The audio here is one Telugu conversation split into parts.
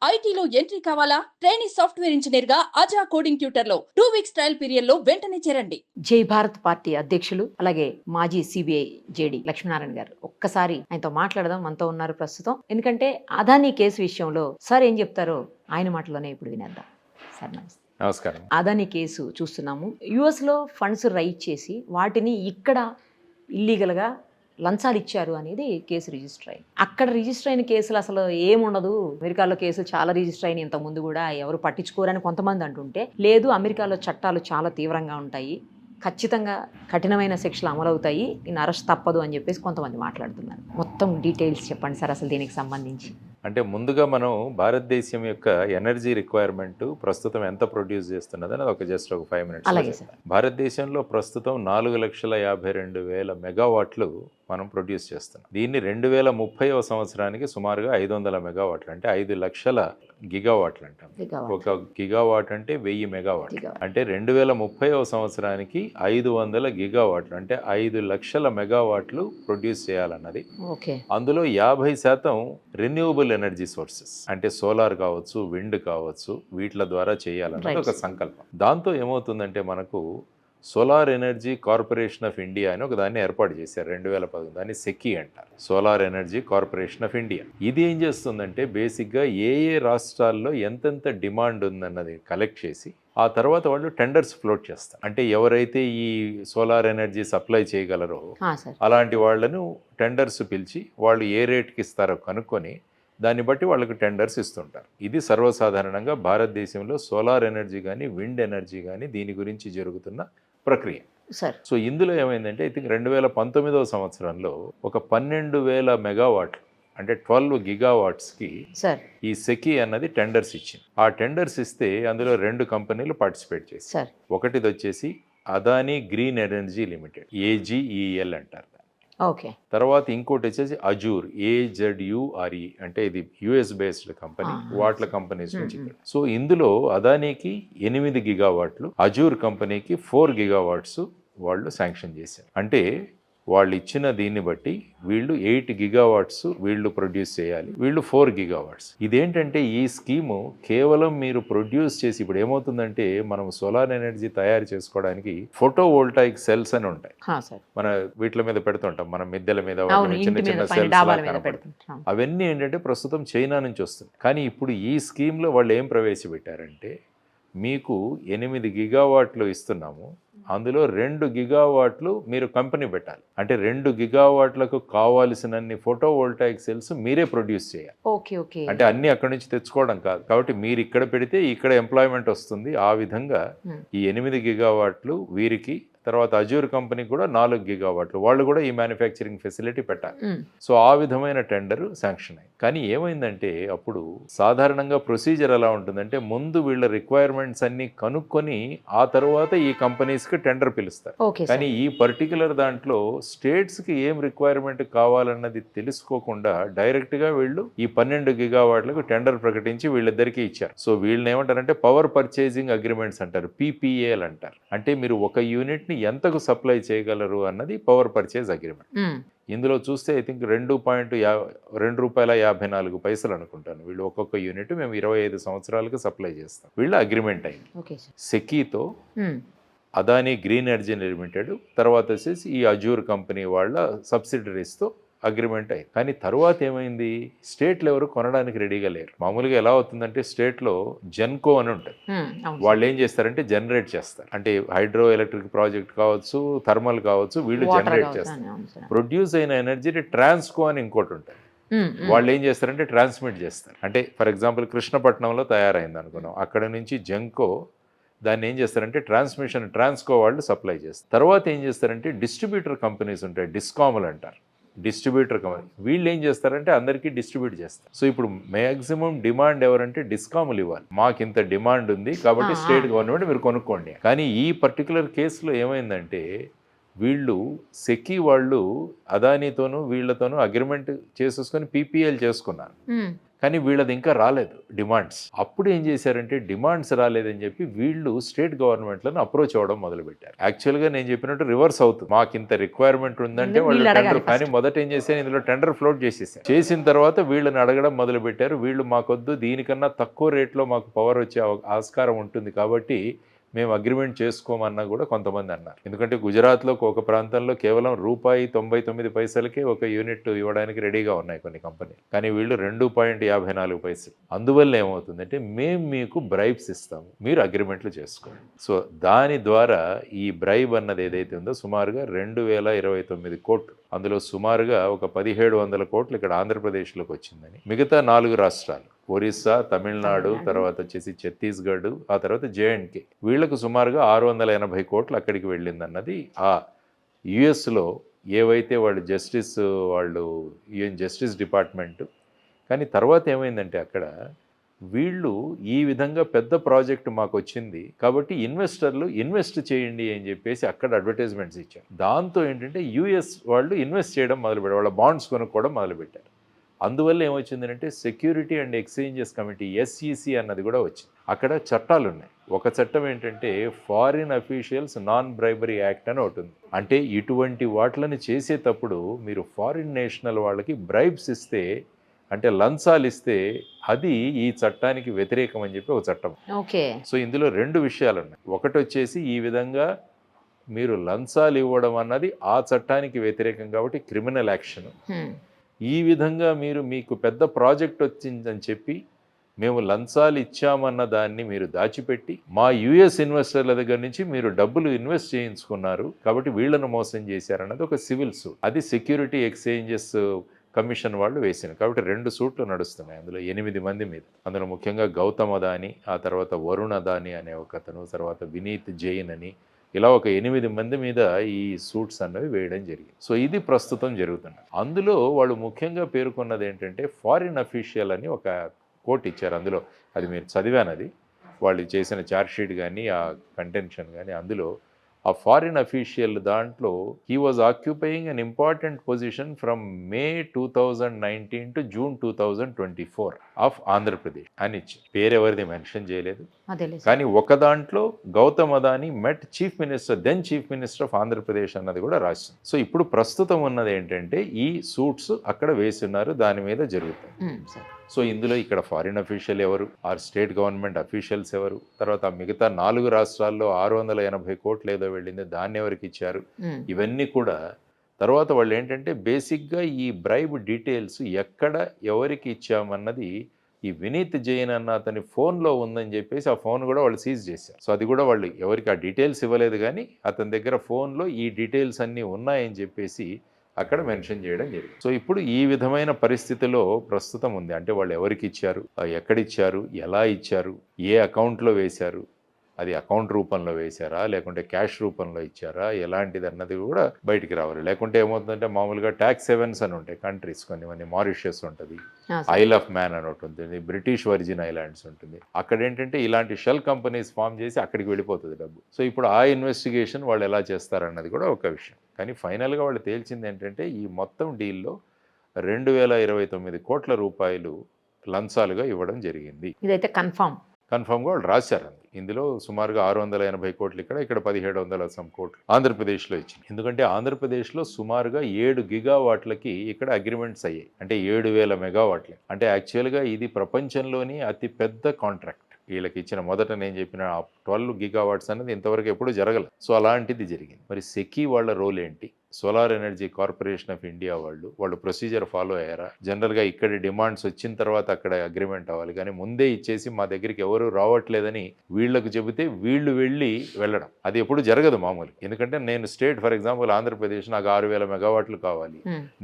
ఐటీలో ఎంట్రీ కావాలా? ట్రైనీ సాఫ్ట్వేర్ ఇంజనీర్ గా అజా కోడింగ్ ట్యూటర్ లో 2 వీక్స్ ట్రయల్ పీరియడ్ లో వెంటనే చేరండి. జై భారత్ పార్టీ అధ్యక్షులు అలాగే మాజీ సిబిఐ జేడి లక్ష్మీనారాయణ గారు, ఒక్కసారి ఆయనతో మాట్లాడదాం. మనతో ఉన్నారు ప్రస్తుతం. ఎందుకంటే అదానీ కేసు విషయంలో సార్ ఏం చెప్తారో ఆయన మాటలోనే ఇప్పుడు వినేద్దాం. సార్ నమస్తే. నమస్కారం. అదానీ కేసు చూస్తున్నాము. యుఎస్లో ఫండ్స్ రైజ్ చేసి వాటిని ఇక్కడ ఇల్లీగల్గా లంచాలు ఇచ్చారు అనేది కేసు రిజిస్టర్ అయింది. అక్కడ రిజిస్టర్ అయిన కేసులు అసలు ఏముండదు, అమెరికాలో కేసులు చాలా రిజిస్టర్ అయిన ఇంతకుముందు కూడా ఎవరు పట్టించుకోరని కొంతమంది అంటుంటే, లేదు అమెరికాలో చట్టాలు చాలా తీవ్రంగా ఉంటాయి, ఖచ్చితంగా కఠినమైన శిక్షలు అమలవుతాయి, నేను అరెస్ట్ తప్పదు అని చెప్పేసి కొంతమంది మాట్లాడుతున్నారు. మొత్తం డీటెయిల్స్ చెప్పండి సార్ అసలు దీనికి సంబంధించి. అంటే ముందుగా మనం భారతదేశం యొక్క ఎనర్జీ రిక్వైర్మెంట్ ప్రస్తుతం ఎంత ప్రొడ్యూస్ చేస్తున్నది అనేది ఒక 5 minutes. అలాగే సార్. భారతదేశంలో ప్రస్తుతం 4,52,000 మెగావాట్లు మనం ప్రొడ్యూస్ చేస్తున్నాం. దీన్ని 2030వ సంవత్సరానికి సుమారుగా 500 మెగావాట్లు, అంటే 5 లక్షల గిగావాట్లు అంటాం. ఒక గిగావాట్ అంటే 1000 మెగావాట్లు. అంటే 2030వ సంవత్సరానికి 500 గిగావాట్లు, అంటే 5 లక్షల మెగావాట్లు ప్రొడ్యూస్ చేయాలన్నది. అందులో 50% రెన్యూవబుల్ ఎనర్జీ సోర్సెస్, అంటే సోలార్ కావచ్చు, విండ్ కావచ్చు, వీటిల ద్వారా చేయాలన్నది ఒక సంకల్పం. దాంతో ఏమవుతుందంటే మనకు solar energy corporation of India అని ఒక దాన్ని ఏర్పాటు చేశారు 2010. దాన్ని సెకీ అంటారు, solar energy corporation of India. ఇది ఏం చేస్తుందంటే బేసిక్గా ఏ రాష్ట్రాల్లో ఎంతెంత డిమాండ్ ఉందన్నది కలెక్ట్ చేసి ఆ తర్వాత వాళ్ళు టెండర్స్ ఫ్లోట్ చేస్తారు. అంటే ఎవరైతే ఈ సోలార్ ఎనర్జీ సప్లై చేయగలరో అలాంటి వాళ్ళను టెండర్స్ పిలిచి వాళ్ళు ఏ రేట్కి ఇస్తారో కనుక్కొని దాన్ని బట్టి వాళ్ళకి టెండర్స్ ఇస్తుంటారు. ఇది సర్వసాధారణంగా భారతదేశంలో సోలార్ ఎనర్జీ కానీ విండ్ ఎనర్జీ కానీ దీని గురించి జరుగుతున్న ప్రక్రియ. సో ఇందులో ఏమైందంటే ఐ థింక్ 2019వ సంవత్సరంలో ఒక 12,000 మెగావాట్లు, అంటే 12 గిగావాట్స్కి ఈ సెకీ అన్నది టెండర్స్ ఇచ్చింది. ఆ టెండర్స్ ఇస్తే అందులో 2 కంపెనీలు పార్టిసిపేట్ చేశారు. ఒకటిది వచ్చేసి Adani green energy limited, AGEL అంటారు. తర్వాత ఇంకోటి వచ్చేసి అజూర్, AZURE, అంటే ఇది US బేస్డ్ కంపెనీ, వాట్ల కంపెనీస్ నుంచి. సో ఇందులో అదానీకి 8 గిగావాట్లు, అజూర్ కంపెనీకి 4 గిగావాట్స్ వాళ్ళు శాంక్షన్ చేశారు. అంటే వాళ్ళు ఇచ్చిన దీన్ని బట్టి వీళ్ళు 8 గిగావాట్స్ వీళ్ళు ప్రొడ్యూస్ చేయాలి, వీళ్ళు 4 గిగావాట్స్. ఇదేంటంటే ఈ స్కీము కేవలం మీరు ప్రొడ్యూస్ చేసి, ఇప్పుడు ఏమవుతుందంటే మనం సోలార్ ఎనర్జీ తయారు చేసుకోవడానికి ఫోటో వోల్టాయిక్ సెల్స్ అని ఉంటాయి, మన వీటి మీద పెడుతుంటాం, మన మిద్దెల మీద చిన్న చిన్న సెల్స్. అవన్నీ ఏంటంటే ప్రస్తుతం చైనా నుంచి వస్తుంది. కానీ ఇప్పుడు ఈ స్కీమ్లో వాళ్ళు ఏం ప్రవేశపెట్టారంటే మీకు 8 గిగావాట్లు ఇస్తున్నాము, అందులో 2 గిగావాట్లు మీరు కంపెనీ పెట్టాలి. అంటే 2 గిగావాట్లకు కావాల్సినన్ని ఫోటో వోల్టాయిక్ సెల్స్ మీరే ప్రొడ్యూస్ చేయాలి. అంటే అన్ని అక్కడి నుంచి తెచ్చుకోవడం కాదు. కాబట్టి మీరు ఇక్కడ పెడితే ఇక్కడ ఎంప్లాయ్మెంట్ వస్తుంది. ఆ విధంగా ఈ 8 గిగావాట్లు వీరికి, తర్వాత అజూర్ కంపెనీ కూడా 4 గిగావాట్లు, వాళ్ళు కూడా ఈ మ్యానుఫ్యాక్చరింగ్ ఫెసిలిటీ పెట్టాలి. సో ఆ విధమైన టెండర్ శాంక్షన్ అయింది. కానీ ఏమైందంటే అప్పుడు సాధారణంగా ప్రొసీజర్ ఎలా ఉంటుందంటే ముందు వీళ్ళ రిక్వైర్మెంట్స్ అన్ని కనుక్కొని ఆ తర్వాత ఈ కంపెనీస్కి టెండర్ పిలుస్తారు. కానీ ఈ పర్టికులర్ దాంట్లో స్టేట్స్కి ఏం రిక్వైర్మెంట్ కావాలన్నది తెలుసుకోకుండా డైరెక్ట్గా వీళ్ళు ఈ 12 గిగావాట్లకు టెండర్ ప్రకటించి వీళ్ళిద్దరికీ ఇచ్చారు. సో వీళ్ళని ఏమంటారంటే పవర్ పర్చేసింగ్ అగ్రిమెంట్స్ అంటారు, PPAలు అంటారు. అంటే మీరు ఒక యూనిట్ని ఎంతకు సప్లై చేయగలరు అన్నది పవర్ పర్చేజ్ అగ్రిమెంట్. ఇందులో చూస్తే ఐ థింక్ $2.54 అనుకుంటాను. వీళ్ళు ఒక్కొక్క యూనిట్ మేము 25 సంవత్సరాలకు సప్లై చేస్తాం. వీళ్ళ అగ్రిమెంట్ అయింది సెకీతో, అదానీ గ్రీన్ ఎనర్జీ లిమిటెడ్, తర్వాత వచ్చేసి ఈ అజూర్ కంపెనీ వాళ్ళ సబ్సిడరీస్తో అగ్రిమెంట్ అయింది. కానీ తర్వాత ఏమైంది, స్టేట్లు ఎవరు కొనడానికి రెడీగా లేరు. మామూలుగా ఎలా అవుతుందంటే స్టేట్లో జెన్కో అని ఉంటుంది, వాళ్ళు ఏం చేస్తారంటే జనరేట్ చేస్తారు. అంటే హైడ్రో ఎలక్ట్రిక్ ప్రాజెక్ట్ కావచ్చు, థర్మల్ కావచ్చు, వీళ్ళు జనరేట్ చేస్తారు. ప్రొడ్యూస్ అయిన ఎనర్జీని ట్రాన్స్కో అని ఇంకోటి ఉంటుంది, వాళ్ళు ఏం చేస్తారంటే ట్రాన్స్మిట్ చేస్తారు. అంటే ఫర్ ఎగ్జాంపుల్ కృష్ణపట్నంలో తయారైంది అనుకున్నాం, అక్కడ నుంచి జెన్కో దాన్ని ఏం చేస్తారంటే ట్రాన్స్కో వాళ్ళు సప్లై చేస్తారు. తర్వాత ఏం చేస్తారంటే డిస్ట్రిబ్యూటర్ కంపెనీస్ ఉంటాయి, డిస్కామ్లు అంటారు, డిస్ట్రిబ్యూటర్ కంపెనీ. వీళ్ళు ఏం చేస్తారంటే అందరికీ డిస్ట్రిబ్యూట్ చేస్తారు. సో ఇప్పుడు మ్యాక్సిమం డిమాండ్ ఎవరంటే డిస్కామ్లు ఇవ్వాలి, మాకు ఇంత డిమాండ్ ఉంది కాబట్టి స్టేట్ గవర్నమెంట్ మీరు కొనుక్కోండి. కానీ ఈ పర్టికులర్ కేసులో ఏమైందంటే వీళ్ళు సెకీ వాళ్ళు అదానీతోనూ వీళ్ళతోనూ అగ్రిమెంట్ చేసేసుకొని PPAలు చేసుకున్నారు. కానీ వీళ్ళది ఇంకా రాలేదు డిమాండ్స్. అప్పుడు ఏం చేశారంటే డిమాండ్స్ రాలేదని చెప్పి వీళ్ళు స్టేట్ గవర్నమెంట్లను అప్రోచ్ అవ్వడం మొదలుపెట్టారు. యాక్చువల్గా నేను చెప్పినట్టు రివర్స్ అవుతుంది. మాకు ఇంత రిక్వైర్మెంట్ ఉందంటే వాళ్ళు వీళ్ళు టెండర్, అడగాలి కానీ మొదట ఏం చేశారు, ఇందులో టెండర్ ఫ్లోట్ చేసేసారు. చేసిన తర్వాత వీళ్ళని అడగడం మొదలుపెట్టారు. వీళ్ళు మాకొద్దు, దీనికన్నా తక్కువ రేట్లో మాకు పవర్ వచ్చే ఆస్కారం ఉంటుంది కాబట్టి మేము అగ్రిమెంట్ చేసుకోమన్నా కూడా కొంతమంది అన్నారు. ఎందుకంటే గుజరాత్లో ఒక ప్రాంతంలో కేవలం ₹1.99 ఒక యూనిట్ ఇవ్వడానికి రెడీగా ఉన్నాయి కొన్ని కంపెనీలు, కానీ వీళ్ళు ₹2.54. అందువల్ల ఏమవుతుందంటే మేము మీకు బ్రైబ్స్ ఇస్తాము, మీరు అగ్రిమెంట్లు చేసుకోండి. సో దాని ద్వారా ఈ బ్రైబ్ అన్నది ఏదైతే ఉందో సుమారుగా 2029 కోట్లు, అందులో సుమారుగా ఒక 1700 కోట్లు ఇక్కడ ఆంధ్రప్రదేశ్లోకి వచ్చిందని. మిగతా 4 రాష్ట్రాలు ఒరిస్సా, తమిళనాడు, తర్వాత వచ్చేసి ఛత్తీస్గఢ్, ఆ తర్వాత జేఎండ్కే, వీళ్లకు సుమారుగా 680 కోట్లు అక్కడికి వెళ్ళిందన్నది ఆ యుఎస్లో ఏవైతే వాళ్ళు యుఎన్ జస్టిస్ డిపార్ట్మెంట్. కానీ తర్వాత ఏమైందంటే అక్కడ వీళ్ళు ఈ విధంగా పెద్ద ప్రాజెక్టు మాకు వచ్చింది కాబట్టి ఇన్వెస్టర్లు ఇన్వెస్ట్ చేయండి అని చెప్పేసి అక్కడ అడ్వర్టైజ్మెంట్స్ ఇచ్చారు. దాంతో ఏంటంటే యుఎస్ వాళ్ళు ఇన్వెస్ట్ చేయడం మొదలుపెట్టారు, వాళ్ళ బాండ్స్ కొనుక్కోవడం మొదలుపెట్టారు. అందువల్ల ఏమొచ్చిందంటే security and exchanges committee, SEC అన్నది కూడా వచ్చింది. అక్కడ చట్టాలు ఉన్నాయి. ఒక చట్టం ఏంటంటే foreign officials non bribery act అని ఒకటి ఉంది. అంటే ఇటువంటి వాటిని చేసేటప్పుడు మీరు ఫారిన్ నేషనల్ వాళ్ళకి బ్రైబ్స్ ఇస్తే, అంటే లంచాలు ఇస్తే, అది ఈ చట్టానికి వ్యతిరేకం అని చెప్పి ఒక చట్టం. ఓకే. సో ఇందులో 2 విషయాలు ఉన్నాయి. ఒకటి వచ్చేసి ఈ విధంగా మీరు లంచాలు ఇవ్వడం అన్నది ఆ చట్టానికి వ్యతిరేకం కాబట్టి క్రిమినల్ యాక్షన్. ఈ విధంగా మీకు పెద్ద ప్రాజెక్ట్ వచ్చిందని చెప్పి మేము లంచాలు ఇచ్చామన్న దాన్ని మీరు దాచిపెట్టి మా యుఎస్ ఇన్వెస్టర్ల దగ్గర నుంచి మీరు డబ్బులు ఇన్వెస్ట్ చేయించుకున్నారు కాబట్టి వీళ్ళను మోసం చేశారన్నది ఒక సివిల్ సూట్. అది సెక్యూరిటీ ఎక్స్చేంజెస్ కమిషన్ వాళ్ళు వేసింది. కాబట్టి 2 సూట్లు నడుస్తున్నాయి అందులో 8 మంది మీద. అందులో ముఖ్యంగా గౌతమ్ అదాని, ఆ తర్వాత వరుణ్ అదాని అనే ఒకతను, తర్వాత వినీత్ జైన్ అని, ఇలా ఒక 8 మంది మీద ఈ సూట్స్ అన్నవి వేయడం జరిగింది. సో ఇది ప్రస్తుతం జరుగుతుంది. అందులో వాళ్ళు ముఖ్యంగా పేర్కొన్నది ఏంటంటే ఫారిన్ అఫీషియల్ అని ఒక కోట్ ఇచ్చారు. అందులో అది మీరు చదివానది, వాళ్ళు చేసిన ఛార్జ్షీట్ కానీ ఆ కంటెన్షన్ కానీ, అందులో ఆ ఫారిన్ అఫీషియల్ దాంట్లో he was occupying an important position from May 2019 to June 2024 of Andhra Pradesh అని ఇచ్చి పేరెవరిది మెన్షన్ చేయలేదు. కానీ ఒక దాంట్లో Gautam Adani met then chief minister of Andhra Pradesh అన్నది కూడా రాసింది. సో ఇప్పుడు ప్రస్తుతం ఉన్నది ఏంటంటే ఈ సూట్స్ అక్కడ వేస్తున్నారు, దాని మీద జరుగుతుంది. సో ఇందులో ఇక్కడ ఫారిన్ అఫీషియల్ ఎవరు, ఆర్ స్టేట్ గవర్నమెంట్ అఫీషియల్స్ ఎవరు, తర్వాత మిగతా 4 రాష్ట్రాల్లో 680 కోట్లు ఏదో వెళ్ళింది, దాన్ని ఎవరికి ఇచ్చారు, ఇవన్నీ కూడా. తర్వాత వాళ్ళు ఏంటంటే బేసిక్గా ఈ బ్రైబ్ డీటెయిల్స్ ఎక్కడ ఎవరికి ఇచ్చామన్నది ఈ వినీత్ జైన్ అన్న అతని ఫోన్లో ఉందని చెప్పేసి ఆ ఫోన్ కూడా వాళ్ళు సీజ్ చేశారు. సో అది కూడా వాళ్ళు ఎవరికి ఆ డీటెయిల్స్ ఇవ్వలేదు, కానీ అతని దగ్గర ఫోన్లో ఈ డీటెయిల్స్ అన్నీ ఉన్నాయని చెప్పేసి అక్కడ మెన్షన్ చేయడం జరిగింది. సో ఇప్పుడు ఈ విధమైన పరిస్థితిలో ప్రస్తుతం ఉంది. అంటే వాళ్ళు ఎవరికి ఇచ్చారు, ఎక్కడిచ్చారు, ఎలా ఇచ్చారు, ఏ అకౌంట్లో వేశారు, అది అకౌంట్ రూపంలో వేశారా లేకుంటే క్యాష్ రూపంలో ఇచ్చారా, ఎలాంటిది అన్నది కూడా బయటికి రావాలి. లేకుంటే ఏమవుతుందంటే మామూలుగా ట్యాక్స్ హెవెన్స్ అని ఉంటాయి కంట్రీస్, కొన్ని మారిషియస్ ఉంటుంది, ఐల్ ఆఫ్ మ్యాన్ అని ఒకటి ఉంటుంది, బ్రిటిష్ వర్జిన్ ఐలాండ్స్ ఉంటుంది. అక్కడ ఏంటంటే ఇలాంటి షెల్ కంపెనీస్ ఫామ్ చేసి అక్కడికి వెళ్ళిపోతుంది డబ్బు. సో ఇప్పుడు ఆ ఇన్వెస్టిగేషన్ వాళ్ళు ఎలా చేస్తారన్నది కూడా ఒక విషయం. కానీ ఫైనల్గా వాళ్ళు తేల్చింది ఏంటంటే ఈ మొత్తం డీల్లో 2029 కోట్ల రూపాయలు లంచాలుగా ఇవ్వడం జరిగింది. ఇదైతే కన్ఫామ్గా వాళ్ళు రాశారు. ఇందులో సుమారుగా 680 కోట్లు ఇక్కడ 1700 సమ్ కోట్లు ఆంధ్రప్రదేశ్లో ఇచ్చింది. ఎందుకంటే ఆంధ్రప్రదేశ్లో సుమారుగా 7 గిగావాట్లకి ఇక్కడ అగ్రిమెంట్స్ అయ్యాయి, అంటే 7000 మెగావాట్లకి. అంటే యాక్చువల్గా ఇది ప్రపంచంలోని అతి పెద్ద కాంట్రాక్ట్. వీళ్ళకి ఇచ్చిన మొదట నేను చెప్పిన 12 గిగావాట్స్ అనేది ఇంతవరకు ఎప్పుడు జరగలేదు. సో అలాంటిది జరిగింది. మరి సెకీ వాళ్ళ రోల్ ఏంటి, solar energy corporation of India వాళ్ళు ప్రొసీజర్ ఫాలో అయ్యారా? జనరల్గా ఇక్కడ డిమాండ్స్ వచ్చిన తర్వాత అక్కడ అగ్రిమెంట్ అవ్వాలి, కానీ ముందే ఇచ్చేసి మా దగ్గరికి ఎవరు రావట్లేదని వీళ్ళకు చెబితే వీళ్ళు వెళ్ళడం అది ఎప్పుడు జరగదు మామూలు. ఎందుకంటే నేను స్టేట్, ఫర్ ఎగ్జాంపుల్ ఆంధ్రప్రదేశ్, నాకు 6000 మెగావాట్లు కావాలి,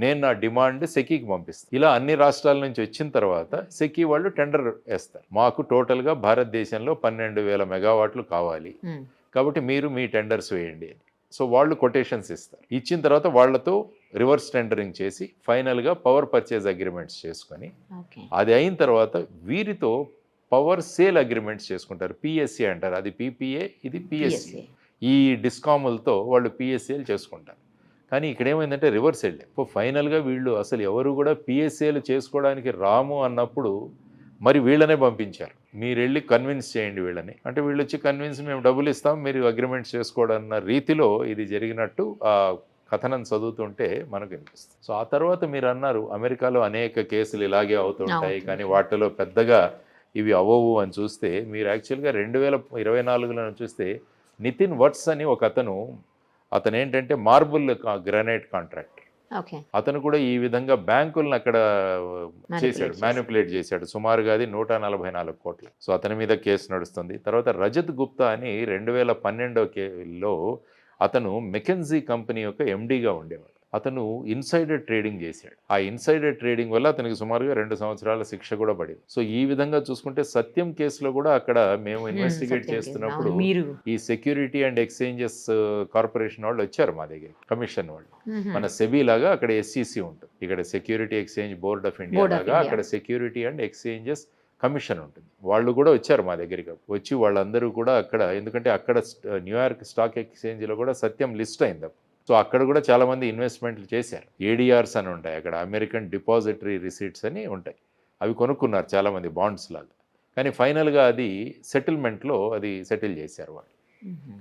నేను నా డిమాండ్ సెకీకి పంపిస్తాను. ఇలా అన్ని రాష్ట్రాల నుంచి వచ్చిన తర్వాత సెకీ వాళ్ళు టెండర్ వేస్తారు, మాకు టోటల్గా భారతదేశంలో 12,000 మెగావాట్లు కావాలి కాబట్టి మీరు మీ టెండర్స్ వేయండి అని. సో వాళ్ళు కొటేషన్స్ ఇస్తారు. ఇచ్చిన తర్వాత వాళ్లతో రివర్స్ టెండరింగ్ చేసి ఫైనల్గా పవర్ పర్చేజ్ అగ్రిమెంట్స్ చేసుకొని, అది అయిన తర్వాత వీరితో పవర్ సేల్ అగ్రిమెంట్స్ చేసుకుంటారు. పిఎస్సి అంటారు, అది PPA, ఇది PSC. ఈ డిస్కాములతో వాళ్ళు PSCలు చేసుకుంటారు. కానీ ఇక్కడ ఏమైందంటే రివర్స్ వెళ్ళాం. ఇప్పుడు ఫైనల్గా వీళ్ళు అసలు ఎవరు కూడా పిఎస్ఏలు చేసుకోవడానికి రాము అన్నప్పుడు మరి వీళ్ళనే పంపించారు. మీరు వెళ్ళి కన్విన్స్ చేయండి వీళ్ళని అంటే వీళ్ళు వచ్చి కన్విన్స్ మేము డబ్బులు ఇస్తాం మీరు అగ్రిమెంట్స్ చేసుకోవడం అన్న రీతిలో ఇది జరిగినట్టు ఆ కథనం చదువుతుంటే మనకు అనిపిస్తుంది. సో ఆ తర్వాత మీరు అన్నారు అమెరికాలో అనేక కేసులు ఇలాగే అవుతుంటాయి కానీ వాటిలో పెద్దగా ఇవి అవ్వవు అని చూస్తే మీరు యాక్చువల్గా 2024లో చూస్తే నితిన్ వట్స్ అని ఒక అతను ఏంటంటే మార్బుల్ గ్రానైట్ కాంట్రాక్టర్. ఓకే. అతను కూడా ఈ విధంగా బ్యాంకులను అక్కడ చేశాడు, మ్యానిపులేట్ చేశాడు. సుమారుగా అది 144 కోట్లు. సో అతని మీద కేసు నడుస్తుంది. తర్వాత రజత్ గుప్తా అని 2012లో అతను మెకెన్జీ కంపెనీ యొక్క ఎండీగా ఉండేవాడు. అతను ఇన్సైడర్ ట్రేడింగ్ చేశాడు. ఆ ఇన్సైడర్ ట్రేడింగ్ వల్ల అతనికి సుమారుగా 2 సంవత్సరాల శిక్ష కూడా పడింది. సో ఈ విధంగా చూసుకుంటే సత్యం కేసులో కూడా అక్కడ మేము ఇన్వెస్టిగేట్ చేస్తున్నప్పుడు ఈ సెక్యూరిటీ అండ్ ఎక్స్చేంజెస్ కార్పొరేషన్ వాళ్ళు వచ్చారు మా దగ్గర, కమిషన్ వాళ్ళు. మన సెబీ లాగా అక్కడ ఎస్ఈసి ఉంటుంది, ఇక్కడ security exchange board of India లాగా అక్కడ సెక్యూరిటీ అండ్ ఎక్స్చేంజెస్ కమిషన్ ఉంటుంది. వాళ్ళు కూడా వచ్చారు మా దగ్గరికి. వచ్చి వాళ్ళందరూ కూడా అక్కడ, ఎందుకంటే అక్కడ న్యూయార్క్ స్టాక్ ఎక్స్చేంజ్లో కూడా సత్యం లిస్ట్ అయింది. సో అక్కడ కూడా చాలామంది ఇన్వెస్ట్మెంట్లు చేశారు. ఏడిఆర్స్ అని ఉంటాయి అక్కడ, అమెరికన్ డిపాజిటరీ రిసీట్స్ అని ఉంటాయి. అవి కొనుక్కున్నారు చాలామంది బాండ్స్ లాగా. కానీ ఫైనల్గా అది సెటిల్మెంట్లో అది సెటిల్ చేశారు వాళ్ళు.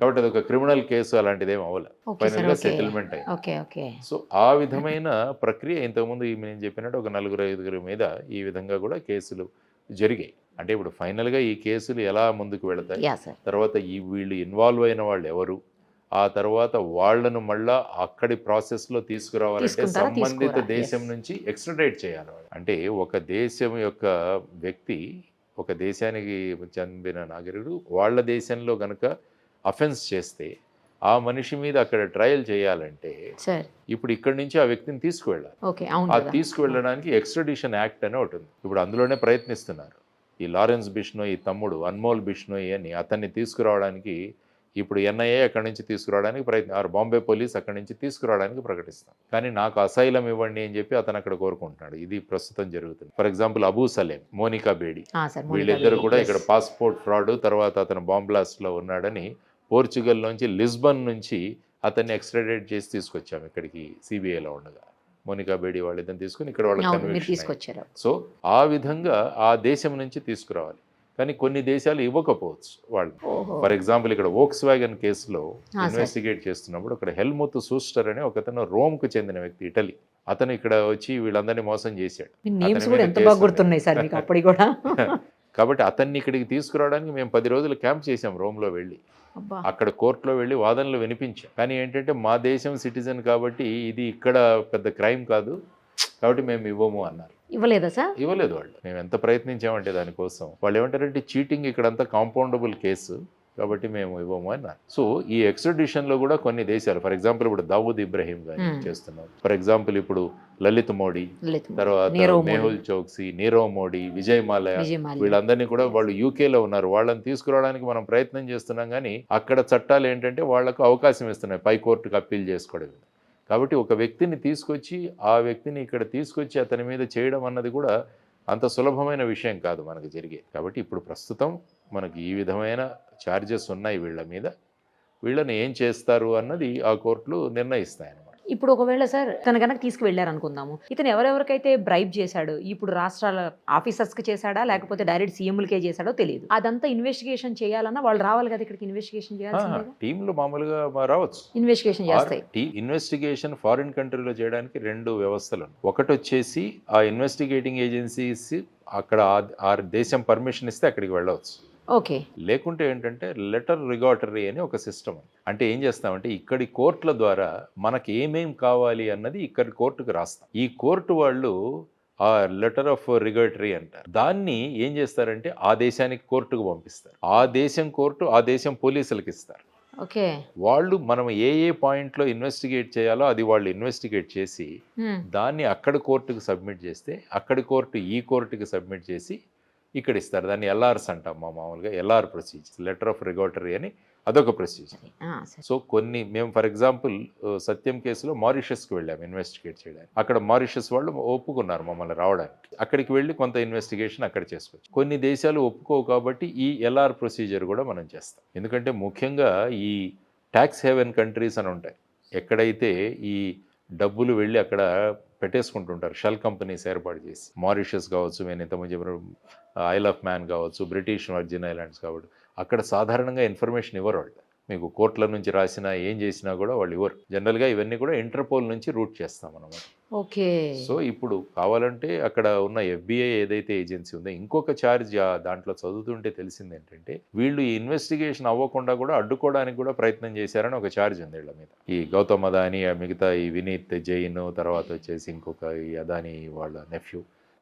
కాబట్టి అది ఒక క్రిమినల్ కేసు అలాంటిది ఏమి అవ్వలేదు, ఫైనల్గా సెటిల్మెంట్ అయింది. సో ఆ విధమైన ప్రక్రియ ఇంతకుముందు నేను చెప్పినట్టు ఒక 4-5 మీద ఈ విధంగా కూడా కేసులు జరిగాయి. అంటే ఇప్పుడు ఫైనల్గా ఈ కేసులు ఎలా ముందుకు వెళతాయి, తర్వాత వీళ్ళు ఇన్వాల్వ్ అయిన వాళ్ళు ఎవరు, ఆ తర్వాత వాళ్లను మళ్ళా అక్కడి ప్రాసెస్లో తీసుకురావాలంటే సంబంధిత దేశం నుంచి ఎక్స్ట్రడైట్ చేయాలి. అంటే ఒక దేశం యొక్క వ్యక్తి, ఒక దేశానికి చెందిన నాగరికుడు వాళ్ళ దేశంలో కనుక అఫెన్స్ చేస్తే ఆ మనిషి మీద అక్కడ ట్రయల్ చేయాలంటే ఇప్పుడు ఇక్కడి నుంచి ఆ వ్యక్తిని తీసుకువెళ్ళాలి. ఆ తీసుకువెళ్ళడానికి ఎక్స్ట్రడిషన్ యాక్ట్ అని ఒకటి ఉంది. ఇప్పుడు అందులోనే ప్రయత్నిస్తున్నారు. ఈ లారెన్స్ బిష్నోయ్ తమ్ముడు అన్మోల్ బిష్నోయ్ అని అతన్ని తీసుకురావడానికి ఇప్పుడు ఎన్ఐఏ అక్కడి నుంచి తీసుకురావడానికి బాంబే పోలీస్ అక్కడి నుంచి తీసుకురావడానికి ప్రకటిస్తాం. కానీ నాకు అసైలం ఇవ్వండి అని చెప్పి అతను అక్కడ కోరుకుంటున్నాడు. ఇది ప్రస్తుతం జరుగుతుంది. ఫర్ ఎగ్జాంపుల్ అబూ సలేం, మోనికా బేడి, వీళ్ళిద్దరు కూడా ఇక్కడ పాస్పోర్ట్ ఫ్రాడ్ తర్వాత అతను బాంబ్ బ్లాస్ట్లో ఉన్నాడని పోర్చుగల్ నుంచి లిస్బన్ నుంచి అతన్ని ఎక్స్ట్రాడిట్ చేసి తీసుకొచ్చాము ఇక్కడికి సిబిఐలో ఉండగా. మోనికా బేడి వాళ్ళిద్దరిని తీసుకుని ఇక్కడ వాళ్ళకి తీసుకొచ్చారు. సో ఆ విధంగా ఆ దేశం నుంచి తీసుకురావాలి. కానీ కొన్ని దేశాలు ఇవ్వకపోవచ్చు వాళ్ళు. ఫర్ ఎగ్జాంపుల్ ఇక్కడ వోక్స్ వ్యాగన్ కేసులో ఇన్వెస్టిగేట్ చేస్తున్నప్పుడు అక్కడ హెల్ముత్ సూస్టర్ అనే ఒకతను రోమ్కు చెందిన వ్యక్తి, ఇటలీ. అతను ఇక్కడ వచ్చి వీళ్ళందరినీ మోసం చేశాడు. కాబట్టి అతన్ని ఇక్కడికి తీసుకురావడానికి మేము 10 రోజులు క్యాంప్ చేసాం రోమ్లో వెళ్ళి. అక్కడ కోర్టులో వెళ్ళి వాదనలు వినిపించాం. కానీ ఏంటంటే మా దేశం సిటిజన్ కాబట్టి ఇది ఇక్కడ పెద్ద క్రైమ్ కాదు కాబట్టి మేము ఇవ్వము అన్నారు. ఇవ్వలేదా సార్? ఇవ్వలేదు వాళ్ళు. మేము ఎంత ప్రయత్నించామంటే దానికోసం వాళ్ళు ఏమంటారంటే చీటింగ్ ఇక్కడంతా కాంపౌండబుల్ కేసు కాబట్టి మేము ఇవ్వము అన్నారు. సో ఈ ఎక్స్ట్రడిషన్లో కూడా కొన్ని దేశాలు, ఫర్ ఎగ్జాంపుల్ ఇప్పుడు దావూద్ ఇబ్రహీం గారు చేస్తున్నారు. ఫర్ ఎగ్జాంపుల్ ఇప్పుడు లలిత్ మోడీ, తర్వాత మేహుల్ చోక్సీ, నీరవ్ మోడీ, విజయ్ మాల్యా, వీళ్ళందరినీ కూడా వాళ్ళు యూకేలో ఉన్నారు. వాళ్ళని తీసుకురావడానికి మనం ప్రయత్నం చేస్తున్నాం. కానీ అక్కడ చట్టాలు ఏంటంటే వాళ్లకు అవకాశం ఇస్తున్నాయి పై కోర్టుకు అప్పీల్ చేసుకోవడం. కాబట్టి ఒక వ్యక్తిని తీసుకొచ్చి ఆ వ్యక్తిని ఇక్కడ తీసుకొచ్చి అతని మీద చేయడం అన్నది కూడా అంత సులభమైన విషయం కాదు మనకు జరిగేది. కాబట్టి ఇప్పుడు ప్రస్తుతం మనకి ఈ విధమైన ఛార్జెస్ ఉన్నాయి వీళ్ళ మీద. వీళ్ళని ఏం చేస్తారు అన్నది ఆ కోర్టులు నిర్ణయిస్తాయి అన్నమాట. ఇప్పుడు ఒకవేళ సార్ తన కనుక తీసుకువెళ్ళారు అనుకుందాము, ఇతను ఎవరెవరికైతే బ్రైబ్ చేశాడు, ఇప్పుడు రాష్ట్రాల ఆఫీసర్స్కి చేశాడా లేకపోతే డైరెక్ట్ సీఎంలకే చేశాడో తెలియదు. అదంతా ఇన్వెస్టిగేషన్ చేయాలన్నా వాళ్ళు రావాలి కదా ఇక్కడికి, ఇన్వెస్టిగేషన్ చేయాల్సిందే. టీంలు మామూలుగా రావచ్చు, ఇన్వెస్టిగేషన్ చేస్తాయి. ఇన్వెస్టిగేషన్ ఫారిన్ కంట్రీలో చేయడానికి 2 వ్యవస్థలు. ఒకటి వచ్చేసి ఆ ఇన్వెస్టిగేటింగ్ ఏజెన్సీస్ అక్కడ ఆ దేశం పర్మిషన్ ఇస్తే అక్కడికి వెళ్ళవచ్చు. ఓకే. లేకుంటే ఏంటంటే లెటర్ రిగాటరీ అని ఒక సిస్టమ్. అంటే ఏం చేస్తామంటే ఇక్కడి కోర్టుల ద్వారా మనకి ఏమేం కావాలి అన్నది ఇక్కడి కోర్టుకు రాస్తాం. ఈ కోర్టు వాళ్ళు ఆ లెటర్ ఆఫ్ రిగాటరీ అంటారు. దాన్ని ఏం చేస్తారంటే ఆ దేశానికి కోర్టుకు పంపిస్తారు. ఆ దేశం కోర్టు ఆ దేశం పోలీసులకు ఇస్తారు. ఓకే. వాళ్ళు మనం ఏ పాయింట్లో ఇన్వెస్టిగేట్ చేయాలో అది వాళ్ళు ఇన్వెస్టిగేట్ చేసి దాన్ని అక్కడ కోర్టుకు సబ్మిట్ చేస్తే అక్కడి కోర్టు ఈ కోర్టుకి సబ్మిట్ చేసి ఇక్కడ ఇస్తారు. దాన్ని ఎల్ఆర్స్ అంటాం మామూలుగా. ఎల్ఆర్ ప్రొసీజర్, లెటర్ ఆఫ్ రిగాటరీ అని అదొక ప్రొసీజర్. సో కొన్ని మేము ఫర్ ఎగ్జాంపుల్ సత్యం కేసులో మారిషస్కి వెళ్ళాము ఇన్వెస్టిగేట్ చేయడానికి. అక్కడ మారిషస్ వాళ్ళు ఒప్పుకున్నారు మమ్మల్ని రావడానికి. అక్కడికి వెళ్ళి కొంత ఇన్వెస్టిగేషన్ అక్కడ చేసుకోవచ్చు. కొన్ని దేశాలు ఒప్పుకోవు కాబట్టి ఈ ఎల్ఆర్ ప్రొసీజర్ కూడా మనం చేస్తాం. ఎందుకంటే ముఖ్యంగా ఈ ట్యాక్స్ హేవెన్ కంట్రీస్ అని ఉంటాయి. ఎక్కడైతే ఈ డబ్బులు వెళ్ళి అక్కడ పెట్టేసుకుంటుంటారు షెల్ కంపెనీస్ ఏర్పాటు చేసి, మారిషస్ కావచ్చు, నేను ఇంతకుముందు చెప్పిన ఐల్ ఆఫ్ మ్యాన్ కావచ్చు, బ్రిటిష్ వర్జిన్ ఐలాండ్స్ కావచ్చు, అక్కడ సాధారణంగా ఇన్ఫర్మేషన్ ఇవ్వరు వాళ్ళు. మీకు కోర్టుల నుంచి రాసినా ఏం చేసినా కూడా వాళ్ళు ఇవ్వరు. జనరల్గా ఇవన్నీ కూడా ఇంటర్పోల్ నుంచి రూట్ చేస్తాం అన్నమాట. ఓకే. సో ఇప్పుడు కావాలంటే అక్కడ ఉన్న FBI ఏదైతే ఏజెన్సీ ఉందో ఇంకొక ఛార్జ్ దాంట్లో చదువుతుంటే తెలిసింది ఏంటంటే, వీళ్ళు ఈ ఇన్వెస్టిగేషన్ అవ్వకుండా కూడా అడ్డుకోవడానికి కూడా ప్రయత్నం చేశారని ఒక ఛార్జ్ ఉంది వీళ్ళ మీద. ఈ గౌతమ్ అదానీ, మిగతా ఈ వినీత్ జైన్, తర్వాత వచ్చేసి ఇంకొక ఈ అదానీ వాళ్ళ నెఫ్యూ,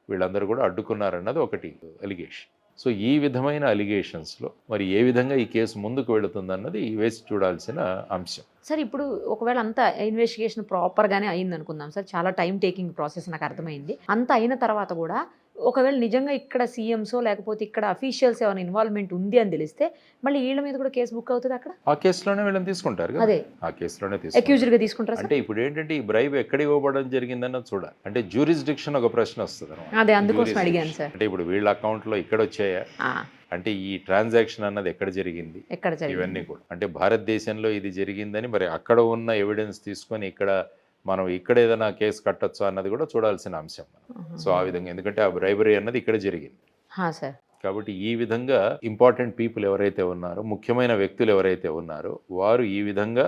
వీళ్ళందరూ కూడా అడ్డుకున్నారన్నది ఒకటి అలిగేషన్. సో ఈ విధమైన అలిగేషన్స్లో మరి ఏ విధంగా ఈ కేసు ముందుకు వెళుతుందన్నది వేసి చూడాల్సిన అంశం. సార్ ఇప్పుడు ఒకవేళ అంత ఇన్వెస్టిగేషన్ ప్రాపర్గానే అయింది అనుకుందాం సార్, చాలా టైం టేకింగ్ ప్రాసెస్ నాకు అర్థమైంది. అంత అయిన తర్వాత కూడా ఒకవేళ నిజంగా ఇక్కడ సీఎంసో లేకపోతే ఇక్కడ అఫీషియల్స్ ఏమైనా ఇన్వాల్వ్మెంట్ ఉంది అని తెలిస్తే మళ్ళీ వీళ్ళ మీద కూడా కేసు బుక్ అవుతుంది అక్కడ? ఆ కేసులోనే వీళ్ళని తీసుకుంటారు కదా, అదే ఆ కేసులోనే తీసుకుంటారు. అక్యూజ్డ్ గా తీసుకుంటారు. అంటే ఇప్పుడు ఏంటంటే ఈ బ్రైబ్ ఎక్కడ ఇవ్వబడడం జరిగిందన్నది చూడాలి. అంటే జ్యూరిస్డిక్షన్ ఒక ప్రశ్న వస్తుంది అన్నమాట. అదే అందుకోసం అడిగాను సార్. అంటే ఇప్పుడు వీళ్ళ అకౌంట్లో ఇక్కడ వచ్చాయా, అంటే ఈ ట్రాన్సాక్షన్ అన్నది ఎక్కడ జరిగింది, ఎక్కడ జరిగింది, ఇవన్నీ కూడా. అంటే భారతదేశంలో ఇది జరిగిందని మరి అక్కడ ఉన్న ఎవిడెన్స్ తీసుకొని ఇక్కడ మనం ఇక్కడ ఏదైనా కేసు కట్టొచ్చా అన్నది కూడా చూడాల్సిన అంశం. సో ఆ విధంగా, ఎందుకంటే ఆ బ్రైబరీ అన్నది ఇక్కడ జరిగింది సార్. కాబట్టి ఈ విధంగా ఇంపార్టెంట్ పీపుల్ ఎవరైతే ఉన్నారో, ముఖ్యమైన వ్యక్తులు ఎవరైతే ఉన్నారో, వారు ఈ విధంగా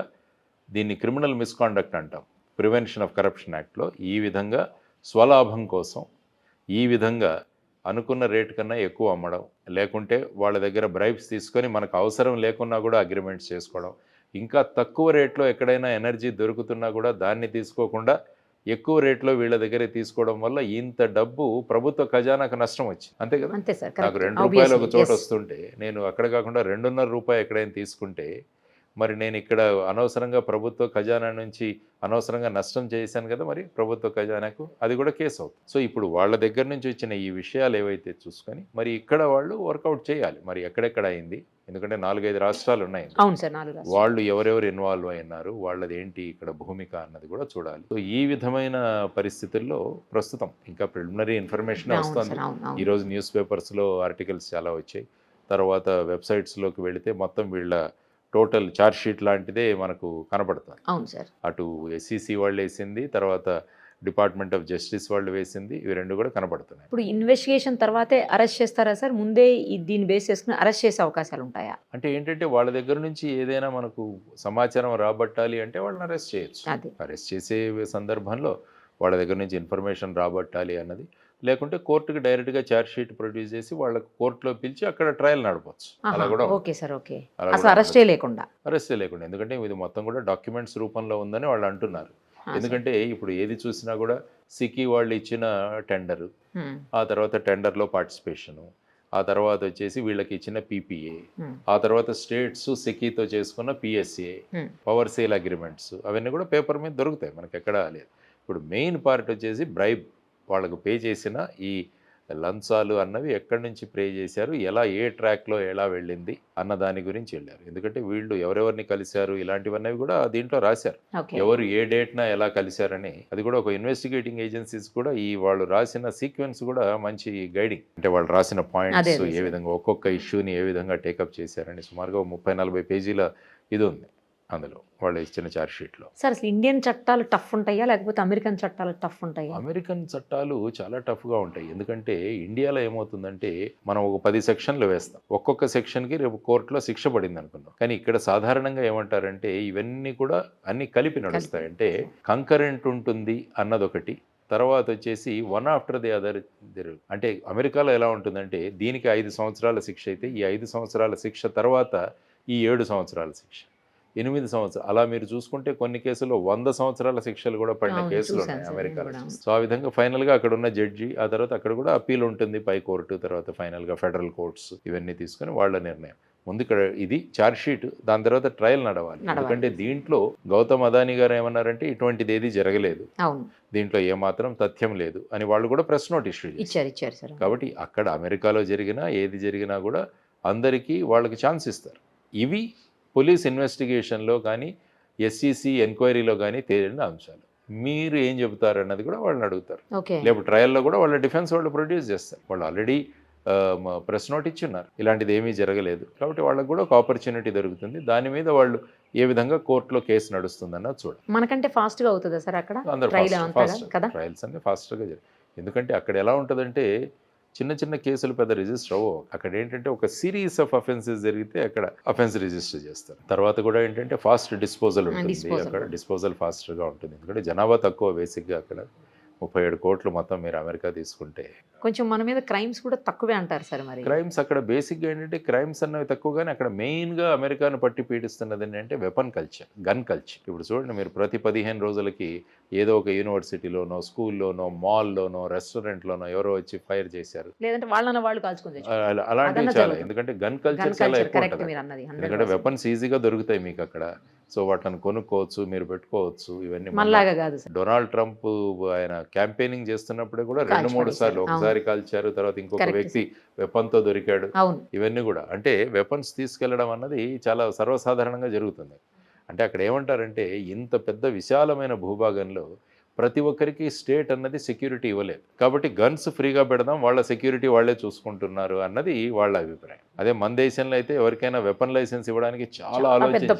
దీన్ని క్రిమినల్ మిస్కాండక్ట్ అంటాం, ప్రివెన్షన్ ఆఫ్ కరప్షన్ యాక్ట్లో, ఈ విధంగా స్వలాభం కోసం ఈ విధంగా అనుకున్న రేటు కన్నా ఎక్కువ అమ్మడం, లేకుంటే వాళ్ళ దగ్గర బ్రైబ్స్ తీసుకొని మనకు అవసరం లేకున్నా కూడా అగ్రిమెంట్స్ చేసుకోవడం, ఇంకా తక్కువ రేట్లో ఎక్కడైనా ఎనర్జీ దొరుకుతున్నా కూడా దాన్ని తీసుకోకుండా ఎక్కువ రేట్లో వీళ్ళ దగ్గరే తీసుకోవడం వల్ల ఇంత డబ్బు ప్రభుత్వ ఖజానాకు నష్టం వచ్చింది. అంతే కదా. అంతే సార్. నాకు ₹2 ఒక చోట వస్తుంటే నేను అక్కడ కాకుండా ₹2.5 ఎక్కడైనా తీసుకుంటే మరి నేను ఇక్కడ అనవసరంగా ప్రభుత్వ ఖజానా నుంచి అనవసరంగా నష్టం చేశాను కదా, మరి ప్రభుత్వ ఖజానాకు అది కూడా కేసు అవుతుంది. సో ఇప్పుడు వాళ్ళ దగ్గర నుంచి వచ్చిన ఈ విషయాలు ఏవైతే చూసుకొని మరి ఇక్కడ వాళ్ళు వర్కౌట్ చేయాలి, మరి ఎక్కడెక్కడ అయింది. ఎందుకంటే 4-5 రాష్ట్రాలు ఉన్నాయి. అవును సార్, 4 రాష్ట్రాలు. వాళ్ళు ఎవరెవరు ఇన్వాల్వ్ అయినారు, వాళ్ళది ఏంటి ఇక్కడ భూమిక అన్నది కూడా చూడాలి. సో ఈ విధమైన పరిస్థితుల్లో ప్రస్తుతం ఇంకా ప్రిలిమినరీ ఇన్ఫర్మేషన్ వస్తుంది. ఈరోజు న్యూస్ పేపర్స్లో ఆర్టికల్స్ చాలా వచ్చాయి. తర్వాత వెబ్సైట్స్లోకి వెళితే మొత్తం వీళ్ళ టోటల్ ఛార్జ్ షీట్ లాంటిదే మనకు కనపడుతుంది. అవును సార్. అటు SEC వాళ్ళు వేసింది, తర్వాత డిపార్ట్మెంట్ ఆఫ్ జస్టిస్ వాళ్ళు వేసింది, ఇవి రెండు కూడా కనపడుతున్నాయి. ఇప్పుడు ఇన్వెస్టిగేషన్ తర్వాతే అరెస్ట్ చేస్తారా సార్? ముందే దీన్ని బేస్ చేసుకుని అరెస్ట్ చేసే అవకాశాలు ఉంటాయా? అంటే ఏంటంటే వాళ్ళ దగ్గర నుంచి ఏదైనా మనకు సమాచారం రాబట్టాలి అంటే వాళ్ళని అరెస్ట్ చేయొచ్చు. అరెస్ట్ చేసే సందర్భంలో వాళ్ళ దగ్గర నుంచి ఇన్ఫర్మేషన్ రాబట్టాలి అన్నది, లేకుంటే కోర్టుకి డైరెక్ట్గా ఛార్జ్ షీట్ ప్రొడ్యూస్ చేసి వాళ్ళకి కోర్టులో పిలిచి అక్కడ ట్రయల్ నడపచ్చు. అలా కూడా ఓకే సార్. ఓకే, అసలు అరెస్టే లేకుండా ఎందుకంటే ఇది మొత్తం కూడా డాక్యుమెంట్స్ రూపంలో ఉందని వాళ్ళు అంటున్నారు. ఎందుకంటే ఇప్పుడు ఏది చూసినా కూడా సికి వాళ్ళు ఇచ్చిన టెండరు, ఆ తర్వాత టెండర్లో పార్టిసిపేషను, ఆ తర్వాత వచ్చేసి వీళ్ళకి ఇచ్చిన PPA, ఆ తర్వాత స్టేట్స్ సికితో చేసుకున్న PSA, పవర్ సేల్ అగ్రిమెంట్స్, అవన్నీ కూడా పేపర్ మీద దొరుకుతాయి, మనకి ఎక్కడా లేదు. ఇప్పుడు మెయిన్ పార్ట్ వచ్చేసి బ్రైబ్, వాళ్ళకు పే చేసిన ఈ లంచాలు అన్నవి ఎక్కడి నుంచి పే చేశారు, ఎలా ఏ ట్రాక్లో ఎలా వెళ్ళింది అన్న దాని గురించి వెళ్ళారు. ఎందుకంటే వీళ్ళు ఎవరెవరిని కలిశారు ఇలాంటివన్నీ కూడా దీంట్లో రాశారు, ఎవరు ఏ డేట్న ఎలా కలిశారని. అది కూడా ఒక ఇన్వెస్టిగేటింగ్ ఏజెన్సీస్ కూడా ఈ వాళ్ళు రాసిన సీక్వెన్స్ కూడా మంచి గైడింగ్. అంటే వాళ్ళు రాసిన పాయింట్స్ ఏ విధంగా ఒక్కొక్క ఇష్యూని ఏ విధంగా టేకప్ చేశారని సుమారుగా 30-40 పేజీల ఇది ఉంది అందులో వాళ్ళు ఇచ్చిన ఛార్జ్ షీట్లో. సార్ అసలు ఇండియన్ చట్టాలు టఫ్ ఉంటాయా లేకపోతే అమెరికన్ చట్టాలు టఫ్ ఉంటాయా? అమెరికన్ చట్టాలు చాలా టఫ్గా ఉంటాయి. ఎందుకంటే ఇండియాలో ఏమవుతుందంటే మనం ఒక 10 సెక్షన్లు వేస్తాం, ఒక్కొక్క సెక్షన్కి రేపు కోర్టులో శిక్ష పడింది అనుకుందాం. కానీ ఇక్కడ సాధారణంగా ఏమంటారంటే ఇవన్నీ కూడా అన్ని కలిపి నడుస్తాయి. అంటే కంకరెంట్ ఉంటుంది అన్నదొకటి, తర్వాత వచ్చేసి వన్ ఆఫ్టర్ ది అదర్. అంటే అమెరికాలో ఎలా ఉంటుందంటే దీనికి 5 సంవత్సరాల శిక్ష అయితే ఈ 5 సంవత్సరాల శిక్ష తర్వాత ఈ 7 సంవత్సరాల శిక్ష, 8 సంవత్సరాలు, అలా మీరు చూసుకుంటే కొన్ని కేసుల్లో 100 సంవత్సరాల శిక్షలు కూడా పడిన కేసులు ఉన్నాయి అమెరికాలో. సో ఆ విధంగా ఫైనల్గా అక్కడ ఉన్న జడ్జి, ఆ తర్వాత అక్కడ కూడా అప్పీల్ ఉంటుంది పై కోర్టు, తర్వాత ఫైనల్గా ఫెడరల్ కోర్ట్స్, ఇవన్నీ తీసుకొని వాళ్ళ నిర్ణయం. ముందు ఇక్కడ ఇది ఛార్జ్ షీట్, దాని తర్వాత ట్రయల్ నడవాలి. ఎందుకంటే దీంట్లో గౌతమ్ అదానీ గారు ఏమన్నారంటే ఇటువంటిది ఏది జరగలేదు, దీంట్లో ఏమాత్రం తథ్యం లేదు అని వాళ్ళు కూడా ప్రెస్ నోట్ ఇష్యూ చేశారు. కాబట్టి అక్కడ అమెరికాలో జరిగినా ఏది జరిగినా కూడా అందరికీ వాళ్ళకి ఛాన్స్ ఇస్తారు. ఇవి పోలీస్ ఇన్వెస్టిగేషన్లో కానీ SEC ఎంక్వైరీలో కానీ తేలిన అంశాలు. మీరు ఏం చెబుతారు అన్నది కూడా వాళ్ళని అడుగుతారు. లేకపోతే ట్రయల్లో కూడా వాళ్ళ డిఫెన్స్ వాళ్ళు ప్రొడ్యూస్ చేస్తారు. వాళ్ళు ఆల్రెడీ ప్రెస్ నోట్ ఇచ్చున్నారు, ఇలాంటిది ఏమీ జరగలేదు. కాబట్టి వాళ్ళకు కూడా ఒక ఆపర్చునిటీ దొరుకుతుంది. దాని మీద వాళ్ళు ఏ విధంగా కోర్టులో కేసు నడుస్తుందన్నది చూడాలి. మనకంటే ఫాస్ట్గా అవుతుందా సార్ అక్కడ అందరూ ట్రైల్ ఫాస్ట్ కదా? ట్రయల్స్ అన్ని ఫాస్ట్గా జరిగాయి. ఎందుకంటే అక్కడ ఎలా ఉంటుందంటే చిన్న చిన్న కేసులు పెద్ద రిజిస్టర్ అవ్వవు. అక్కడ ఏంటంటే ఒక సిరీస్ ఆఫ్ అఫెన్సెస్ జరిగితే అక్కడ అఫెన్స్ రిజిస్టర్ చేస్తారు. తర్వాత కూడా ఏంటంటే ఫాస్ట్ డిస్పోజల్ ఉంటుంది. అక్కడ డిస్పోజల్ ఫాస్ట్గా ఉంటుంది. ఎందుకంటే జనాభా తక్కువ బేసిక్గా అక్కడ 37 కోట్లు మొత్తం మీరు అమెరికా తీసుకుంటే. కొంచెం మన మీద క్రైమ్స్ కూడా తక్కువే అంటారు సార్ మరి. క్రైమ్స్ అక్కడ బేసిక్గా ఏంటంటే క్రైమ్స్ అన్నవి తక్కువగానే అక్కడ మెయిన్గా అమెరికాను పట్టి పీడిస్తున్నది ఏంటంటే వెపన్ కల్చర్, గన్ కల్చర్. ఇప్పుడు చూడండి, మీరు ప్రతి 15 రోజులకి ఏదో ఒక యూనివర్సిటీలోనో, స్కూల్లోనో, మాల్లోనో, రెస్టారెంట్లోనో ఎవరో వచ్చి ఫైర్ చేశారు, లేదంటే వాళ్ళని వాళ్ళు కాల్చుకొని అలాంటివి చాలా. ఎందుకంటే గన్ కల్చర్ చాలా ఎక్కువ ఉంటుంది. ఎందుకంటే వెపన్స్ ఈజీగా దొరుకుతాయి మీకు అక్కడ. సో వాటిని కొనుక్కోవచ్చు, మీరు పెట్టుకోవచ్చు. ఇవన్నీ మనలాగా కాదు సార్. డొనాల్డ్ ట్రంప్ ఆయన క్యాంపెయినింగ్ చేస్తున్నప్పుడు కూడా 2-3 సార్లు, ఒకసారి కాల్చారు, తర్వాత ఇంకొక వ్యక్తి వెపన్తో దొరికాడు. ఇవన్నీ కూడా అంటే వెపన్స్ తీసుకెళ్లడం అన్నది చాలా సర్వసాధారణంగా జరుగుతుంది. అంటే అక్కడ ఏమంటారంటే ఇంత పెద్ద విశాలమైన భూభాగంలో ప్రతి ఒక్కరికి స్టేట్ అన్నది సెక్యూరిటీ ఇవ్వలేదు. కాబట్టి గన్స్ ఫ్రీగా పెడదాం, వాళ్ళ సెక్యూరిటీ వాళ్ళే చూసుకుంటున్నారు అన్నది వాళ్ళ అభిప్రాయం. అదే మన దేశంలో అయితే ఎవరికైనా వెపన్ లైసెన్స్ ఇవ్వడానికి చాలా ఆలోచన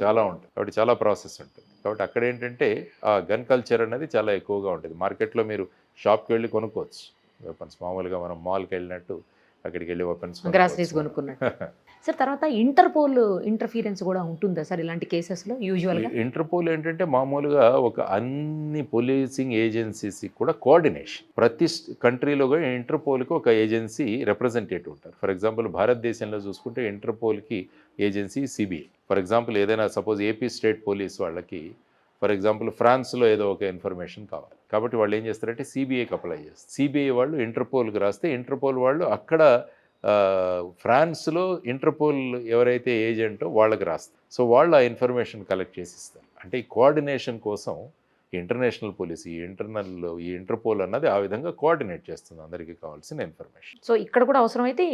చాలా ఉంటుంది. కాబట్టి చాలా ప్రాసెస్ ఉంటుంది. కాబట్టి అక్కడ ఏంటంటే ఆ గన్ కల్చర్ అనేది చాలా ఎక్కువగా ఉంటుంది. మార్కెట్లో మీరు షాప్కి వెళ్ళి కొనుక్కోవచ్చు వెపన్స్. మామూలుగా మనం మాల్కి వెళ్ళినట్టు అక్కడికి వెళ్ళి వెపన్స్ గ్రాసరీస్ కొనుక్కున్నట్టు. సార్ తర్వాత ఇంటర్పోల్ ఇంటర్ఫీరెన్స్ కూడా ఉంటుందా సార్ ఇలాంటి కేసెస్లో యూజువల్గా? ఇంటర్పోల్ ఏంటంటే మామూలుగా ఒక అన్ని పోలీసింగ్ ఏజెన్సీస్కి కూడా కోఆర్డినేషన్. ప్రతి కంట్రీలో కూడా ఇంటర్పోల్కి ఒక ఏజెన్సీ రిప్రజెంటేటివ్ ఉంటారు. ఫర్ ఎగ్జాంపుల్ భారతదేశంలో చూసుకుంటే ఇంటర్పోల్కి ఏజెన్సీ సిబిఐ. ఫర్ ఎగ్జాంపుల్ ఏదైనా సపోజ్ ఏపీ స్టేట్ పోలీస్ వాళ్ళకి ఫర్ ఎగ్జాంపుల్ ఫ్రాన్స్లో ఏదో ఒక ఇన్ఫర్మేషన్ కావాలి, కాబట్టి వాళ్ళు ఏం చేస్తారంటే సిబిఐకి అప్లై చేస్తారు. సిబిఐ వాళ్ళు ఇంటర్పోల్కి రాస్తే ఇంటర్పోల్ వాళ్ళు అక్కడ ఫ్రాన్స్లో ఇంటర్పోల్ ఎవరైతే ఏజెంటో వాళ్ళకి రాస్తారు. సో వాళ్ళు ఆ ఇన్ఫర్మేషన్ కలెక్ట్ చేసి ఇస్తారు. అంటే ఈ కోఆర్డినేషన్ కోసం ఇంటర్నేషనల్ పోలీస్, ఈ ఇంటర్పోల్ అన్నది ఆ విధంగా కోఆర్డినేట్ చేస్తుంది అందరికీ కావాల్సిన ఇన్ఫర్మేషన్. సో ఇక్కడ కూడా అవసరమైతే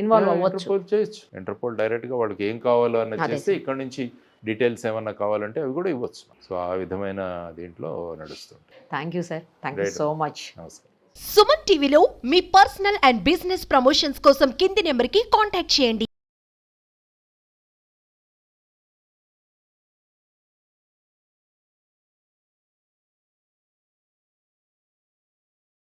ఇన్వాల్వ్ అవ్వచ్చు. ఇంటర్పోల్ చేయొచ్చు. ఇంటర్పోల్ డైరెక్ట్గా వాళ్ళకి ఏం కావాలో అన్నది చేస్తే ఇక్కడ నుంచి డీటెయిల్స్ ఏమన్నా కావాలంటే అవి కూడా ఇవ్వచ్చు. సో ఆ విధమైన దీంట్లో నడుస్తుంది. Thank you sir, thank you so much. నమస్కారం. సుమన్ టీవీలో మీ పర్సనల్ అండ్ బిజినెస్ ప్రమోషన్స్ కోసం కింది నెంబర్కి కాంటాక్ట్ చేయండి.